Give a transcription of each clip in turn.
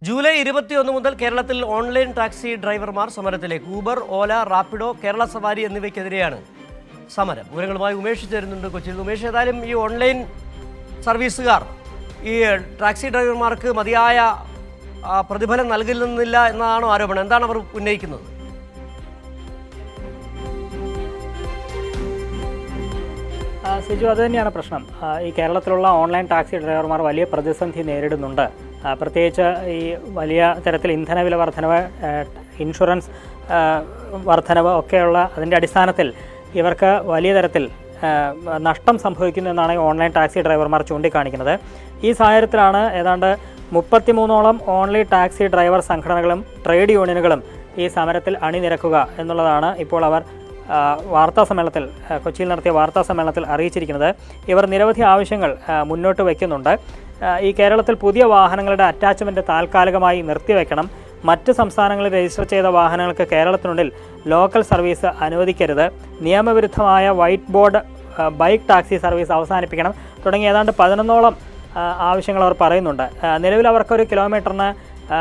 July 21 മുതൽ കേരളത്തിൽ online taxi ഡ്രൈവർമാർ സമരത്തിലേക്ക്. ഊബർ, ഓല, റാപ്പിഡോ, കേരള സവാരി എന്നിവയ്ക്കെതിരെയാണ് സമരം. വിവരങ്ങളുമായി ഉമേഷ് ചേരുന്നുണ്ട് കൊച്ചിയിൽ. ഉമേഷ്, ഏതായാലും ഈ ഓൺലൈൻ സർവീസുകാർ ഈ ടാക്സി ഡ്രൈവർമാർക്ക് മതിയായ പ്രതിഫലം നൽകുന്നില്ല എന്നാണോ ആരോപണം? എന്താണ് അവർ ഉന്നയിക്കുന്നത്? സിജു, അത് തന്നെയാണ് പ്രശ്നം. ഈ കേരളത്തിലുള്ള ഓൺലൈൻ ടാക്സി ഡ്രൈവർമാർ വലിയ പ്രതിസന്ധി നേരിടുന്നുണ്ട്. പ്രത്യേകിച്ച് ഈ വലിയ തരത്തിൽ ഇന്ധനവില വർധനവ്, ഇൻഷുറൻസ് വർധനവ് ഒക്കെയുള്ള അതിൻ്റെ അടിസ്ഥാനത്തിൽ ഇവർക്ക് വലിയ തരത്തിൽ നഷ്ടം സംഭവിക്കുന്നു എന്നാണ് ഈ ഓൺലൈൻ ടാക്സി ഡ്രൈവർമാർ ചൂണ്ടിക്കാണിക്കുന്നത്. ഈ സാഹചര്യത്തിലാണ് ഏതാണ്ട് 33ഓളം ഓൺലൈൻ ടാക്സി ഡ്രൈവർ സംഘടനകളും ട്രേഡ് യൂണിയനുകളും ഈ സമരത്തിൽ അണിനിരക്കുക എന്നുള്ളതാണ് ഇപ്പോൾ അവർ വാർത്താസമ്മേളനത്തിൽ, കൊച്ചിയിൽ നടത്തിയ വാർത്താസമ്മേളനത്തിൽ അറിയിച്ചിരിക്കുന്നത്. ഇവർ നിരവധി ആവശ്യങ്ങൾ മുന്നോട്ട് വയ്ക്കുന്നുണ്ട്. ഈ കേരളത്തിൽ പുതിയ വാഹനങ്ങളുടെ അറ്റാച്ച്മെൻറ്റ് താൽക്കാലികമായി നിർത്തിവെക്കണം. മറ്റ് സംസ്ഥാനങ്ങളിൽ രജിസ്റ്റർ ചെയ്ത വാഹനങ്ങൾക്ക് കേരളത്തിനുള്ളിൽ ലോക്കൽ സർവീസ് അനുവദിക്കരുത്. നിയമവിരുദ്ധമായ white board bike taxi service അവസാനിപ്പിക്കണം. തുടങ്ങി ഏതാണ്ട് 11ഓളം ആവശ്യങ്ങൾ അവർ പറയുന്നുണ്ട്. നിലവിൽ അവർക്കൊരു കിലോമീറ്ററിന്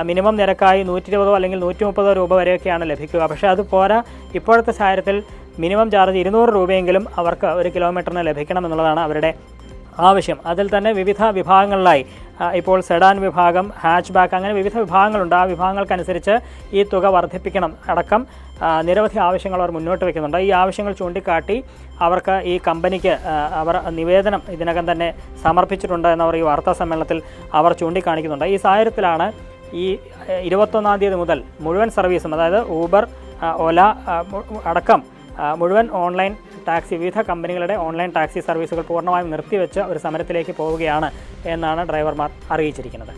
മിനിമം നിരക്കായി 120 അല്ലെങ്കിൽ 130 രൂപ വരെയൊക്കെയാണ് ലഭിക്കുക. പക്ഷേ അത് പോരാ. ഇപ്പോഴത്തെ സാഹചര്യത്തിൽ മിനിമം ചാർജ് 200 രൂപയെങ്കിലും അവർക്ക് ഒരു കിലോമീറ്ററിന് ലഭിക്കണം എന്നുള്ളതാണ് അവരുടെ ആവശ്യം. അതിൽ തന്നെ വിവിധ വിഭാഗങ്ങളിലായി ഇപ്പോൾ സെഡാൻ വിഭാഗം, ഹാച്ച് ബാക്ക്, അങ്ങനെ വിവിധ വിഭാഗങ്ങളുണ്ട്. ആ വിഭാഗങ്ങൾക്കനുസരിച്ച് ഈ തുക വർദ്ധിപ്പിക്കണം അടക്കം നിരവധി ആവശ്യങ്ങൾ അവർ മുന്നോട്ട് വയ്ക്കുന്നുണ്ട്. ഈ ആവശ്യങ്ങൾ ചൂണ്ടിക്കാട്ടി അവർക്ക് ഈ കമ്പനിക്ക് അവർ നിവേദനം ഇതിനകം തന്നെ സമർപ്പിച്ചിട്ടുണ്ട് എന്നവർ ഈ വാർത്താ സമ്മേളനത്തിൽ അവർ ചൂണ്ടിക്കാണിക്കുന്നുണ്ട്. ഈ സാഹചര്യത്തിലാണ് ഈ 21-ാം തീയതി മുതൽ മുഴുവൻ സർവീസും, അതായത് ഊബർ, ഓല അടക്കം മുഴുവൻ ഓൺലൈൻ ടാക്സി, വിവിധ കമ്പനികളുടെ ഓൺലൈൻ ടാക്സി സർവീസുകൾ പൂർണ്ണമായും നിർത്തിവെച്ച് ഒരു സമരത്തിലേക്ക് പോവുകയാണ് എന്നാണ് ഡ്രൈവർമാർ അറിയിച്ചിരിക്കുന്നത്.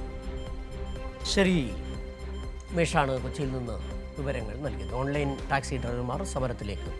ശരി, ഉമേഷാണ് കൊച്ചിയിൽ നിന്ന് വിവരങ്ങൾ നൽകിയത്. ഓൺലൈൻ ടാക്സി ഡ്രൈവർമാർ സമരത്തിലേക്ക്.